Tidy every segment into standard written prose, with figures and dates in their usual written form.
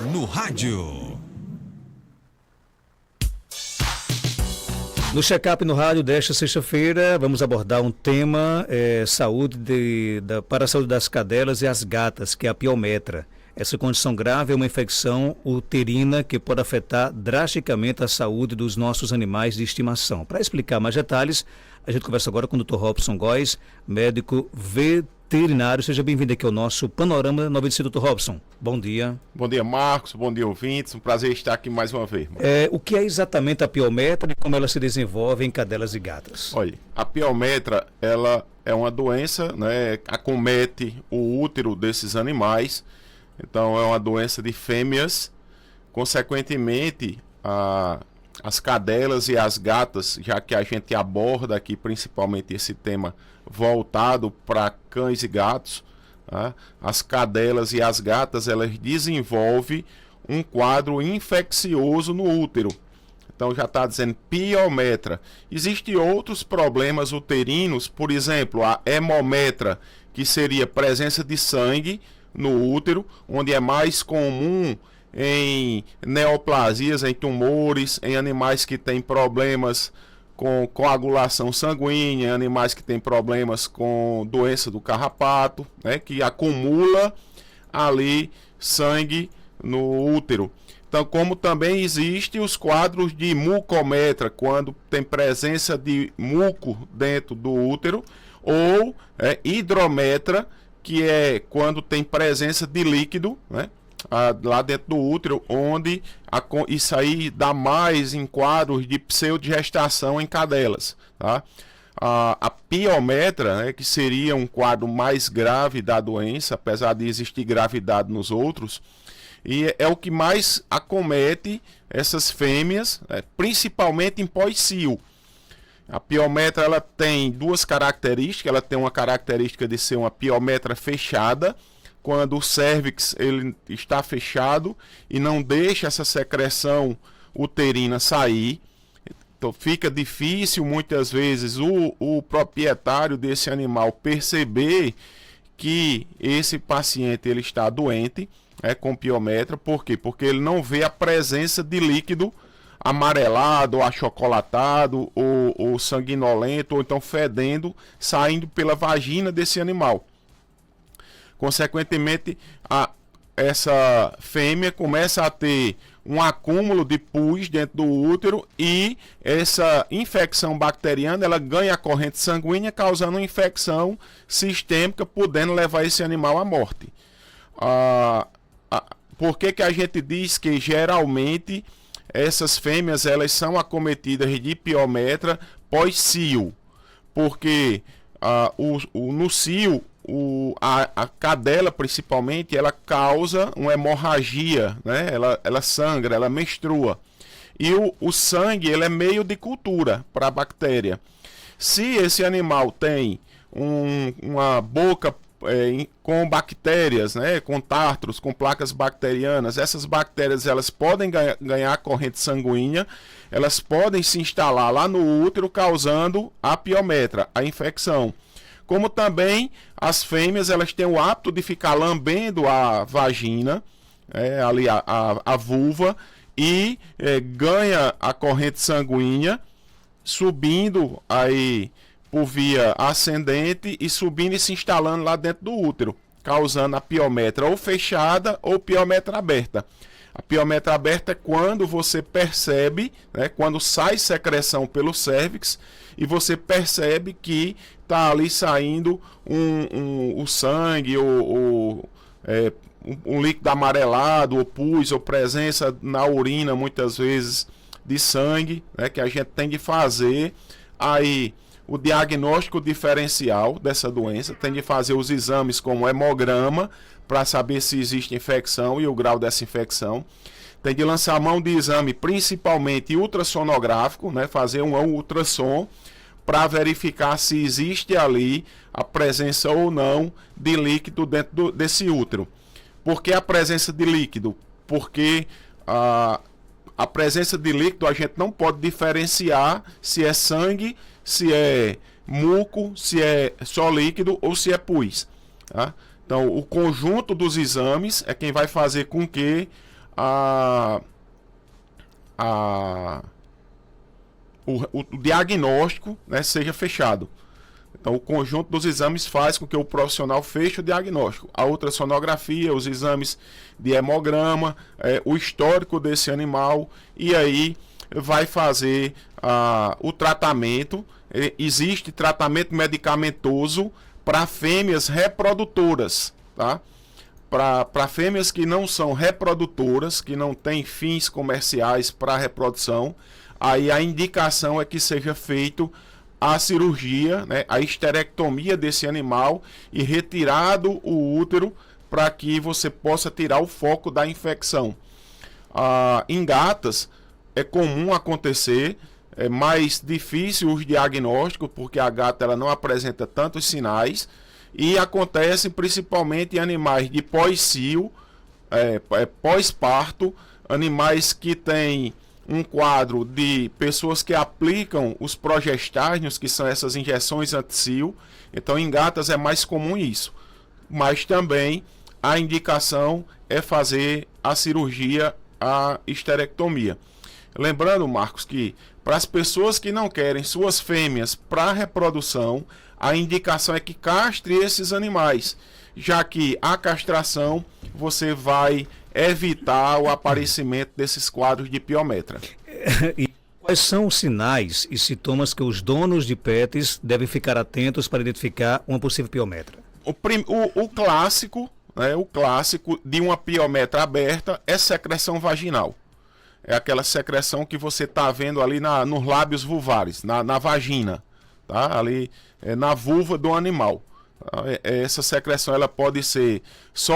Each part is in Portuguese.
no rádio. No check-up no rádio desta sexta-feira, vamos abordar um tema para a saúde das cadelas e as gatas, que é a piometra. Essa condição grave é uma infecção uterina que pode afetar drasticamente a saúde dos nossos animais de estimação. Para explicar mais detalhes, a gente conversa agora com o Dr. Robson Góes, médico veterinário. Seja bem-vindo aqui ao nosso Panorama 95, Dr. Robson. Bom dia. Bom dia, Marcos. Bom dia, ouvintes. Um prazer estar aqui mais uma vez. O que é exatamente a piometra e como ela se desenvolve em cadelas e gatas? Olha, a piometra, ela é uma doença, né, acomete o útero desses animais. Então, é uma doença de fêmeas. Consequentemente, as cadelas e as gatas, já que a gente aborda aqui principalmente esse tema voltado para cães e gatos, tá? As cadelas e as gatas, elas desenvolvem um quadro infeccioso no útero. Então já está dizendo piometra. Existem outros problemas uterinos, por exemplo, a hemometra, que seria presença de sangue no útero, onde é mais comum em neoplasias, em tumores, em animais que têm problemas com coagulação sanguínea, em animais que têm problemas com doença do carrapato, né, que acumula ali sangue no útero. Então, como também existem os quadros de mucometra, quando tem presença de muco dentro do útero, ou hidrometra, que é quando tem presença de líquido, né, lá dentro do útero, onde isso aí dá mais em quadros de pseudigestação em cadelas. Tá? A piometra, né, que seria um quadro mais grave da doença, apesar de existir gravidade nos outros, e é o que mais acomete essas fêmeas, né, principalmente em pós-cio. A piometra, ela tem duas características. Ela tem uma característica de ser uma piometra fechada, quando o cérvix ele está fechado e não deixa essa secreção uterina sair. Então fica difícil muitas vezes o proprietário desse animal perceber que esse paciente ele está doente, com piometra. Por quê? Porque ele não vê a presença de líquido amarelado, ou achocolatado, ou sanguinolento, ou então fedendo, saindo pela vagina desse animal. Consequentemente, essa fêmea começa a ter um acúmulo de pus dentro do útero e essa infecção bacteriana ela ganha a corrente sanguínea, causando uma infecção sistêmica, podendo levar esse animal à morte. Por que a gente diz que geralmente essas fêmeas elas são acometidas de piometra pós-cio? Porque no cio, a cadela principalmente, ela causa uma hemorragia, né? Ela sangra, ela menstrua. E o sangue ele é meio de cultura para a bactéria. Se esse animal tem uma boca com bactérias, né, com tártaros, com placas bacterianas, essas bactérias elas podem ganhar corrente sanguínea, elas podem se instalar lá no útero, causando a piometra, a infecção. Como também as fêmeas elas têm o hábito de ficar lambendo a vagina, ali a vulva, e ganha a corrente sanguínea, subindo aí por via ascendente e subindo e se instalando lá dentro do útero, causando a piometra ou fechada ou piometra aberta. A piometra aberta é quando você percebe, né, quando sai secreção pelo cérvix e você percebe que está ali saindo o sangue ou um líquido amarelado, ou pus, ou presença na urina muitas vezes de sangue, né, que a gente tem de fazer aí o diagnóstico diferencial dessa doença, tem de fazer os exames como hemograma para saber se existe infecção e o grau dessa infecção. Tem de lançar a mão de exame principalmente ultrassonográfico, né, fazer um ultrassom para verificar se existe ali a presença ou não de líquido dentro desse útero. Por que a presença de líquido? Porque a presença de líquido a gente não pode diferenciar se é sangue, se é muco, se é só líquido ou se é pus. Tá? Então, o conjunto dos exames é quem vai fazer com que o diagnóstico, né, seja fechado. Então, o conjunto dos exames faz com que o profissional feche o diagnóstico. A ultrassonografia, os exames de hemograma, o histórico desse animal, e aí vai fazer o tratamento. Existe tratamento medicamentoso para fêmeas reprodutoras, tá? Para fêmeas que não são reprodutoras, que não têm fins comerciais para reprodução, aí a indicação é que seja feito a cirurgia, né, a esterectomia desse animal e retirado o útero para que você possa tirar o foco da infecção. Em gatas é comum acontecer, é mais difícil os diagnósticos porque a gata ela não apresenta tantos sinais e acontece principalmente em animais de pós-cio, pós-parto, animais que têm um quadro de pessoas que aplicam os progestáneos, que são essas injeções anti-cio. Então, em gatas é mais comum isso. Mas também a indicação é fazer a cirurgia, a esterectomia. Lembrando, Marcos, que para as pessoas que não querem suas fêmeas para reprodução, a indicação é que castre esses animais, já que a castração você vai evitar o aparecimento desses quadros de piometra. E quais são os sinais e sintomas que os donos de pets devem ficar atentos para identificar uma possível piometra? O clássico, né, o clássico de uma piometra aberta é secreção vaginal. É aquela secreção que você está vendo ali nos lábios vulvares, na vagina, tá? Ali na vulva do animal. Essa secreção ela pode ser só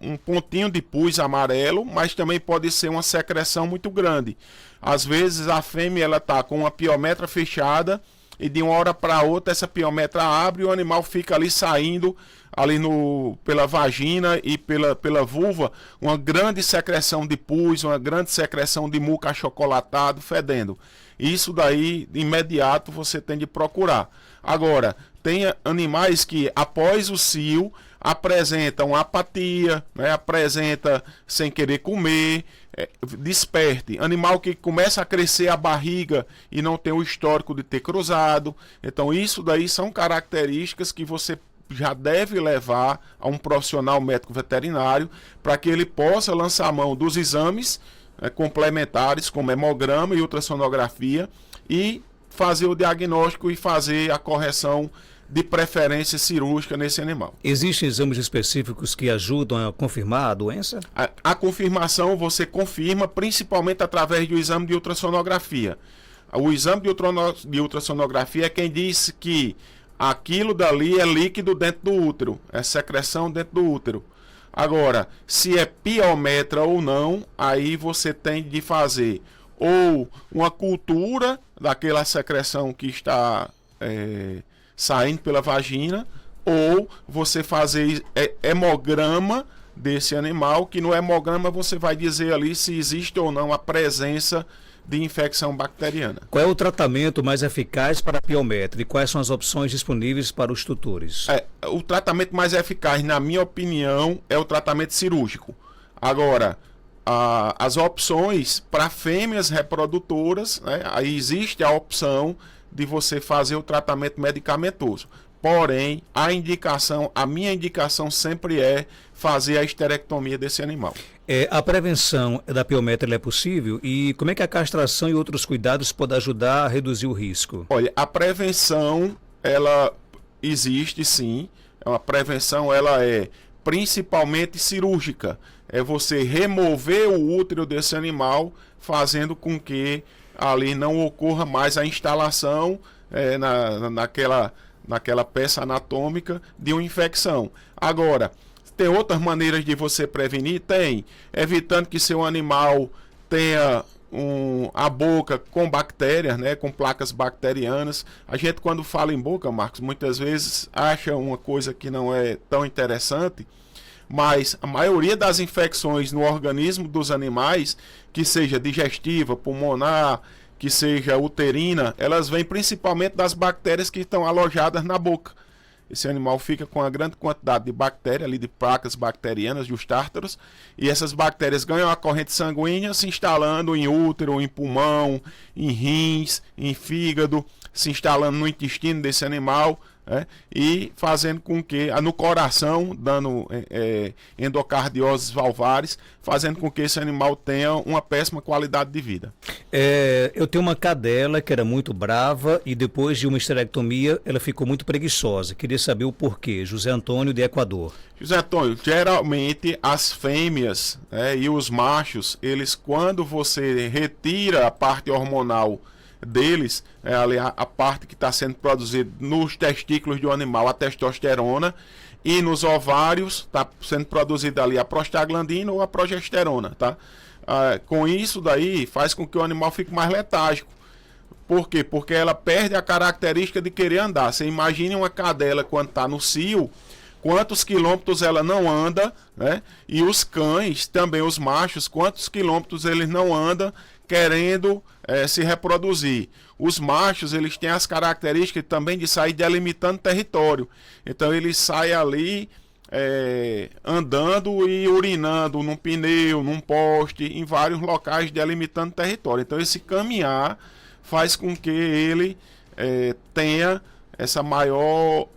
um pontinho de pus amarelo, mas também pode ser uma secreção muito grande. Às vezes a fêmea ela está com uma piometra fechada e de uma hora para outra essa piometra abre e o animal fica ali saindo ali pela vagina e pela vulva uma grande secreção de pus, uma grande secreção de muco achocolatado fedendo. Isso daí de imediato você tem de procurar. Agora, tem animais que após o cio apresentam apatia, né, apresenta sem querer comer, desperte. Animal que começa a crescer a barriga e não tem o histórico de ter cruzado. Então isso daí são características que você já deve levar a um profissional médico veterinário para que ele possa lançar a mão dos exames complementares como hemograma e ultrassonografia e fazer o diagnóstico e fazer a correção de preferência cirúrgica nesse animal. Existem exames específicos que ajudam a confirmar a doença? A confirmação você confirma principalmente através do exame de ultrassonografia. O exame de ultrassonografia é quem diz que aquilo dali é líquido dentro do útero, é secreção dentro do útero. Agora, se é piometra ou não, aí você tem de fazer ou uma cultura daquela secreção que está saindo pela vagina, ou você fazer hemograma desse animal, que no hemograma você vai dizer ali se existe ou não a presença de infecção bacteriana. Qual é o tratamento mais eficaz para a piometra e quais são as opções disponíveis para os tutores? O tratamento mais eficaz, na minha opinião, é o tratamento cirúrgico. Agora, as opções para fêmeas reprodutoras, né, aí existe a opção de você fazer o tratamento medicamentoso. Porém, a minha indicação sempre é fazer a esterectomia desse animal. A prevenção da piometra é possível? E como é que a castração e outros cuidados podem ajudar a reduzir o risco? Olha, a prevenção, ela existe sim. A prevenção, ela é principalmente cirúrgica. É você remover o útero desse animal, fazendo com que ali não ocorra mais a instalação naquela peça anatômica de uma infecção. Agora, tem outras maneiras de você prevenir? Tem. Evitando que seu animal tenha a boca com bactérias, né, com placas bacterianas. A gente, quando fala em boca, Marcos, muitas vezes acha uma coisa que não é tão interessante, mas a maioria das infecções no organismo dos animais, que seja digestiva, pulmonar, que seja uterina, elas vêm principalmente das bactérias que estão alojadas na boca. esse animal fica com uma grande quantidade de bactérias, ali de placas bacterianas, de os tártaros, e essas bactérias ganham a corrente sanguínea se instalando em útero, em pulmão, em rins, em fígado, se instalando no intestino desse animal, e fazendo com que, no coração, dando endocardioses valvares, fazendo com que esse animal tenha uma péssima qualidade de vida. Eu tenho uma cadela que era muito brava e depois de uma esterectomia ela ficou muito preguiçosa. Queria saber o porquê. José Antônio, de Equador. José Antônio, geralmente as fêmeas, e os machos, eles, quando você retira a parte hormonal deles, ali a parte que está sendo produzida nos testículos do animal, a testosterona, e nos ovários está sendo produzida ali a prostaglandina ou a progesterona, tá? Com isso daí faz com que o animal fique mais letárgico. Por quê? Porque ela perde a característica de querer andar. Você imagine uma cadela quando está no cio, quantos quilômetros ela não anda, né? E os cães, também os machos, quantos quilômetros eles não andam querendo se reproduzir. Os machos, eles têm as características também de sair delimitando território. Então ele sai ali andando e urinando num pneu, num poste, em vários locais delimitando território. Então esse caminhar faz com que ele tenha essa maior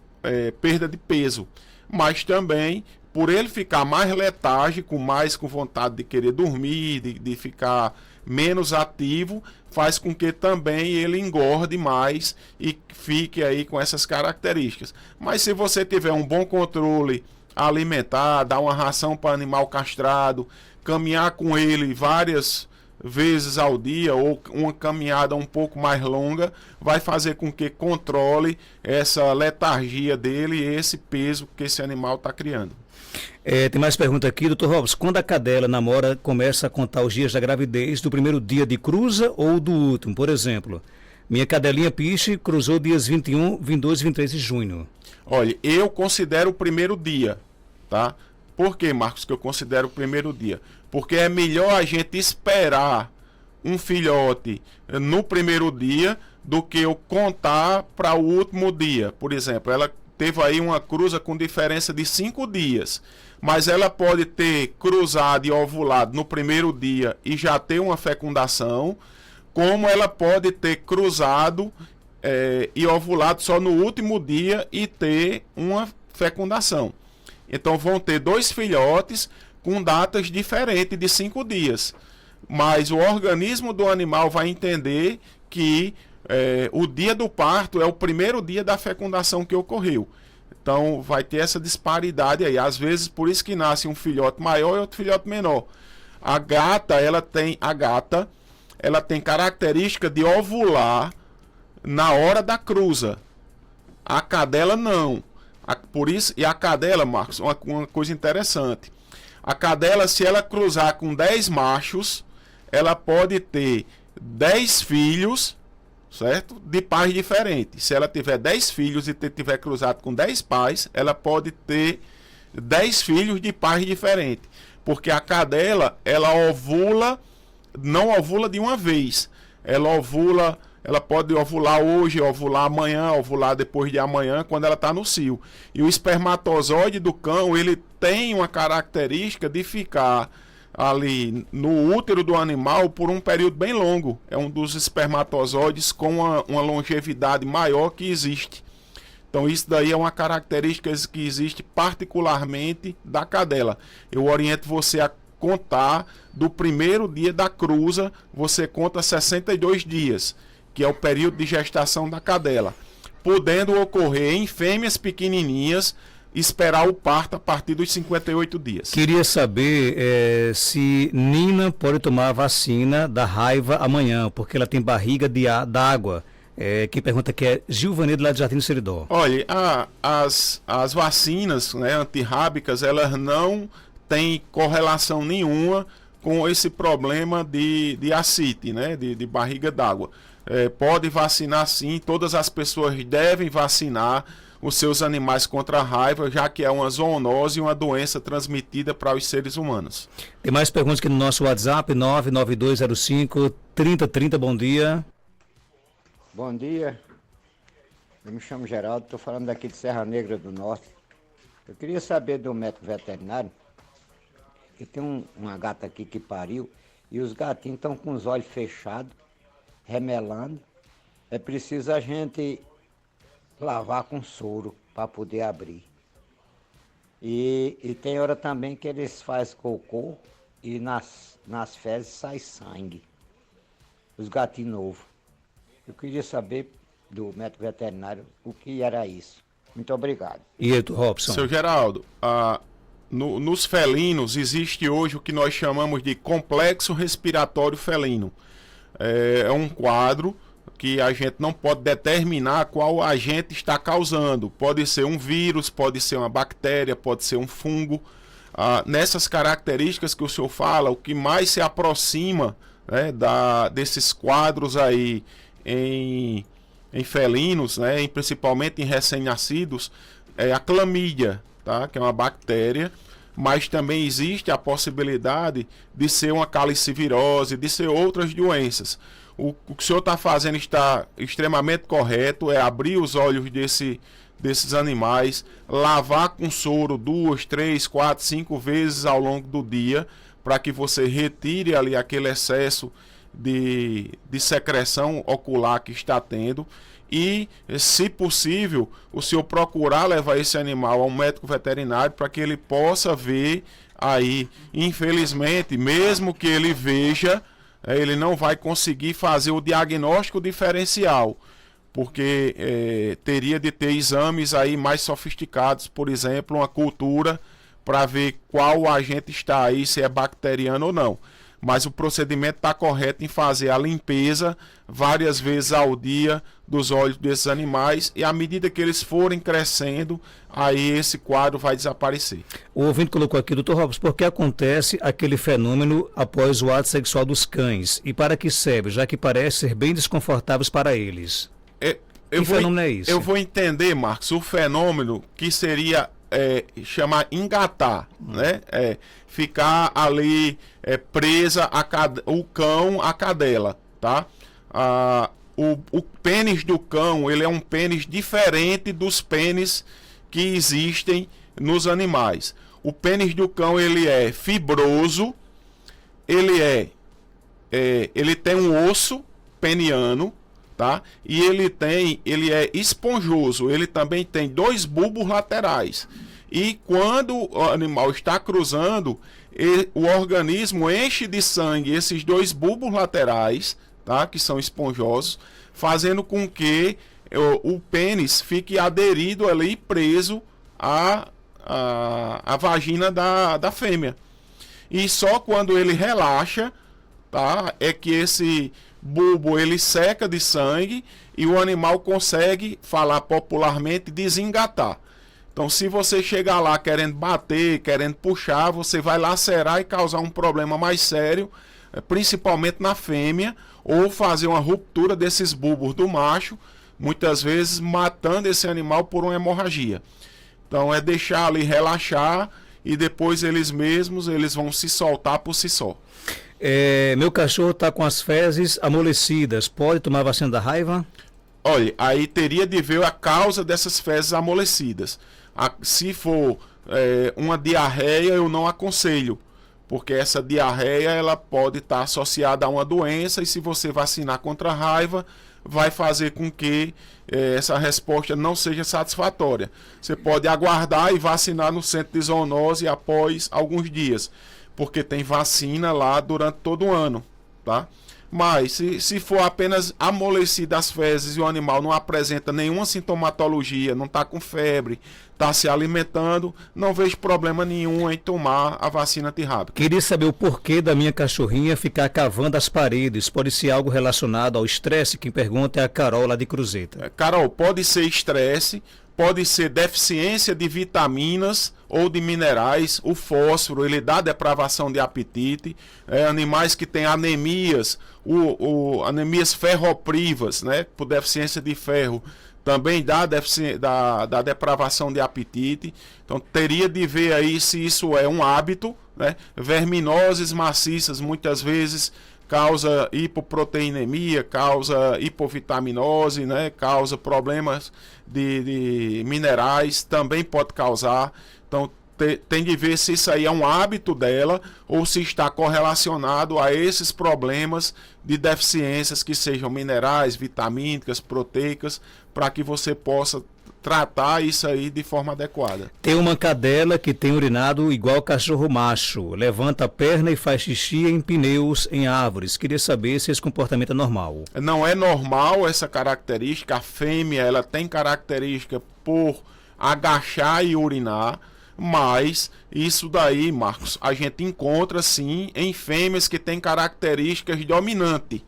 perda de peso. Mas também, por ele ficar mais letárgico, mais com vontade de querer dormir, de ficar menos ativo, faz com que também ele engorde mais e fique aí com essas características. Mas se você tiver um bom controle alimentar, dar uma ração para animal castrado, caminhar com ele várias vezes ao dia ou uma caminhada um pouco mais longa, vai fazer com que controle essa letargia dele e esse peso que esse animal está criando. Tem mais pergunta aqui, doutor Robson. Quando a cadela namora, começa a contar os dias da gravidez do primeiro dia de cruza ou do último? Por exemplo, minha cadelinha Piche cruzou dias 21, 22 e 23 de junho. Olha, eu considero o primeiro dia, tá? Por que, Marcos, que eu considero o primeiro dia? Porque é melhor a gente esperar um filhote no primeiro dia do que eu contar para o último dia. Por exemplo, ela teve aí uma cruza com diferença de 5 dias, mas ela pode ter cruzado e ovulado no primeiro dia e já ter uma fecundação, como ela pode ter cruzado e ovulado só no último dia e ter uma fecundação. Então vão ter 2 filhotes com datas diferentes de 5 dias, mas o organismo do animal vai entender que o dia do parto é o primeiro dia da fecundação que ocorreu. Então vai ter essa disparidade aí. Às vezes por isso que nasce um filhote maior e outro filhote menor. A gata, ela tem característica de ovular na hora da cruza. A cadela não. Por isso, e a cadela, Marcos, uma coisa interessante. A cadela, se ela cruzar com 10 machos, ela pode ter 10 filhos, certo? De pais diferentes. Se ela tiver 10 filhos e tiver cruzado com 10 pais, ela pode ter 10 filhos de pais diferentes. Porque a cadela, ela ovula, não ovula de uma vez. Ela pode ovular hoje, ovular amanhã, ovular depois de amanhã, quando ela está no cio. E o espermatozoide do cão, ele tem uma característica de ficar ali no útero do animal por um período bem longo. É um dos espermatozoides com uma longevidade maior que existe. Então isso daí é uma característica que existe particularmente da cadela. Eu oriento você a contar do primeiro dia da cruza, você conta 62 dias, que é o período de gestação da cadela, podendo ocorrer em fêmeas pequenininhas, esperar o parto a partir dos 58 dias. Queria saber se Nina pode tomar a vacina da raiva amanhã, porque ela tem barriga d'água. Quem pergunta aqui é Gilvanedo, lá de Jardim do Seridó. Olha, as vacinas, né, antirrábicas, elas não têm correlação nenhuma com esse problema de ascite, né, de barriga d'água. Pode vacinar sim, todas as pessoas devem vacinar os seus animais contra a raiva, já que é uma zoonose e uma doença transmitida para os seres humanos. Tem mais perguntas aqui no nosso WhatsApp, 99205-3030, bom dia. Bom dia. Eu me chamo Geraldo, estou falando daqui de Serra Negra do Norte. Eu queria saber do médico veterinário, que tem uma gata aqui que pariu, e os gatinhos estão com os olhos fechados, remelando. É preciso a gente lavar com soro para poder abrir. E tem hora também que eles fazem cocô e nas fezes sai sangue. Os gatinhos novos. Eu queria saber do médico veterinário o que era isso. Muito obrigado. E aí, Robson? Seu Geraldo, nos felinos existe hoje o que nós chamamos de complexo respiratório felino. É um quadro que a gente não pode determinar qual agente está causando. Pode ser um vírus, pode ser uma bactéria, pode ser um fungo. Nessas características que o senhor fala, o que mais se aproxima, né, desses quadros aí em felinos, né, principalmente em recém-nascidos, é a clamídia, tá? Que é uma bactéria, mas também existe a possibilidade de ser uma calicivirose, de ser outras doenças. O que o senhor está fazendo está extremamente correto, é abrir os olhos desses animais, lavar com soro 2, 3, 4, 5 vezes ao longo do dia, para que você retire ali aquele excesso de secreção ocular que está tendo. E, se possível, o senhor procurar levar esse animal a um médico veterinário para que ele possa ver aí. Infelizmente, mesmo que ele veja, ele não vai conseguir fazer o diagnóstico diferencial, porque teria de ter exames aí mais sofisticados, por exemplo, uma cultura para ver qual agente está aí, se é bacteriano ou não. Mas o procedimento está correto em fazer a limpeza várias vezes ao dia dos olhos desses animais, e à medida que eles forem crescendo, aí esse quadro vai desaparecer. O ouvinte colocou aqui, doutor Robson, por que acontece aquele fenômeno após o ato sexual dos cães? E para que serve, já que parece ser bem desconfortáveis para eles? Que fenômeno é isso? Eu vou entender, Marcos, o fenômeno que seria chamar engatar, né? Ficar ali presa o cão à cadela, tá? O pênis do cão, ele é um pênis diferente dos pênis que existem nos animais. O pênis do cão, ele é fibroso, ele tem um osso peniano, tá? E ele é esponjoso, ele também tem 2 bulbos laterais. E quando o animal está cruzando, o organismo enche de sangue esses 2 bulbos laterais, tá? Que são esponjosos, fazendo com que o pênis fique aderido ali, preso à vagina da fêmea. E só quando ele relaxa, tá? É que esse bulbo ele seca de sangue e o animal consegue, falar popularmente, desengatar. Então, se você chegar lá querendo bater, querendo puxar, você vai lacerar e causar um problema mais sério, principalmente na fêmea, ou fazer uma ruptura desses bulbos do macho, muitas vezes matando esse animal por uma hemorragia. Então, é deixar ali relaxar e depois eles vão se soltar por si só. Meu cachorro está com as fezes amolecidas, pode tomar vacina da raiva? Olha, aí teria de ver a causa dessas fezes amolecidas. Se for uma diarreia, eu não aconselho, porque essa diarreia ela pode estar associada a uma doença, e se você vacinar contra a raiva, vai fazer com que essa resposta não seja satisfatória. Você pode aguardar e vacinar no centro de zoonose após alguns dias, porque tem vacina lá durante todo o ano, tá? Mas se for apenas amolecida as fezes e o animal não apresenta nenhuma sintomatologia, não está com febre, está se alimentando, não vejo problema nenhum em tomar a vacina antirrábica. Queria saber o porquê da minha cachorrinha ficar cavando as paredes. Pode ser algo relacionado ao estresse? Quem pergunta é a Carol, lá de Cruzeta. Carol, pode ser estresse, pode ser deficiência de vitaminas ou de minerais. O fósforo, ele dá depravação de apetite. Animais que têm anemias, anemias ferroprivas, né, por deficiência de ferro, também dá depravação de apetite. Então teria de ver aí se isso é um hábito, né? Verminoses maciças muitas vezes causa hipoproteinemia, causa hipovitaminose, né? Causa problemas de minerais, também pode causar. Então, tem de ver se isso aí é um hábito dela ou se está correlacionado a esses problemas de deficiências que sejam minerais, vitamínicas, proteicas, para que você possa tratar isso aí de forma adequada. Tem uma cadela que tem urinado igual cachorro macho, levanta a perna e faz xixi em pneus, em árvores. Queria saber se esse comportamento é normal. Não é normal essa característica. A fêmea, ela tem característica por agachar e urinar, mas isso daí, Marcos, a gente encontra sim em fêmeas que têm características dominantes.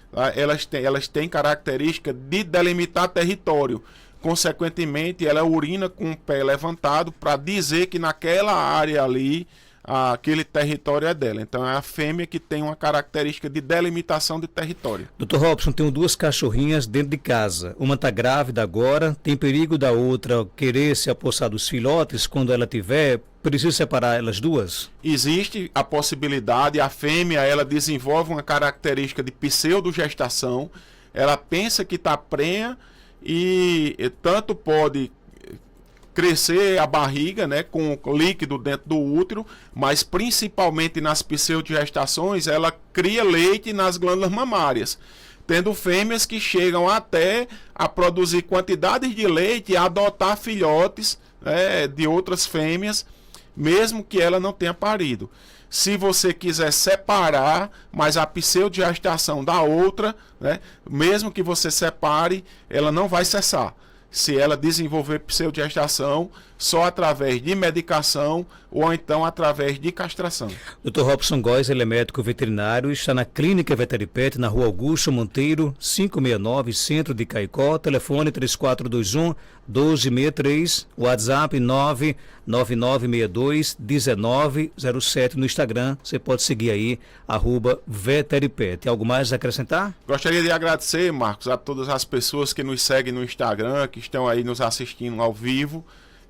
Tá? Elas têm característica de delimitar território. Consequentemente, ela urina com o pé levantado para dizer que naquela área ali, aquele território é dela. Então é a fêmea que tem uma característica de delimitação de território. Dr. Robson, tenho 2 cachorrinhas dentro de casa. Uma está grávida agora, tem perigo da outra querer se apossar dos filhotes quando ela tiver. Preciso separar elas duas? Existe a possibilidade, a fêmea ela desenvolve uma característica de pseudogestação, ela pensa que está prenha e tanto pode crescer a barriga, né, com líquido dentro do útero, mas principalmente nas pseudogestações, ela cria leite nas glândulas mamárias, tendo fêmeas que chegam até a produzir quantidades de leite e adotar filhotes, né, de outras fêmeas, mesmo que ela não tenha parido. Se você quiser separar, mas a pseudogestação da outra, né, mesmo que você separe, ela não vai cessar. Se ela desenvolver pseudogestação, só através de medicação ou então através de castração. Dr. Robson Góes, ele é médico veterinário, está na Clínica Veteripet, na Rua Augusto Monteiro, 569, Centro de Caicó, telefone 3421-1263, WhatsApp 99962-1907, no Instagram, você pode seguir aí, @Veteripet. Algo mais a acrescentar? Gostaria de agradecer, Marcos, a todas as pessoas que nos seguem no Instagram, que estão aí nos assistindo ao vivo,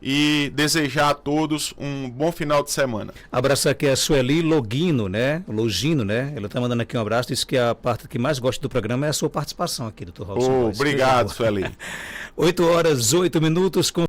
e desejar a todos um bom final de semana. Abraço aqui a Sueli Logino, né? Ela tá mandando aqui um abraço, diz que a parte que mais gosta do programa é a sua participação aqui, Dr. Robson. Obrigado, Sueli. 8h08 com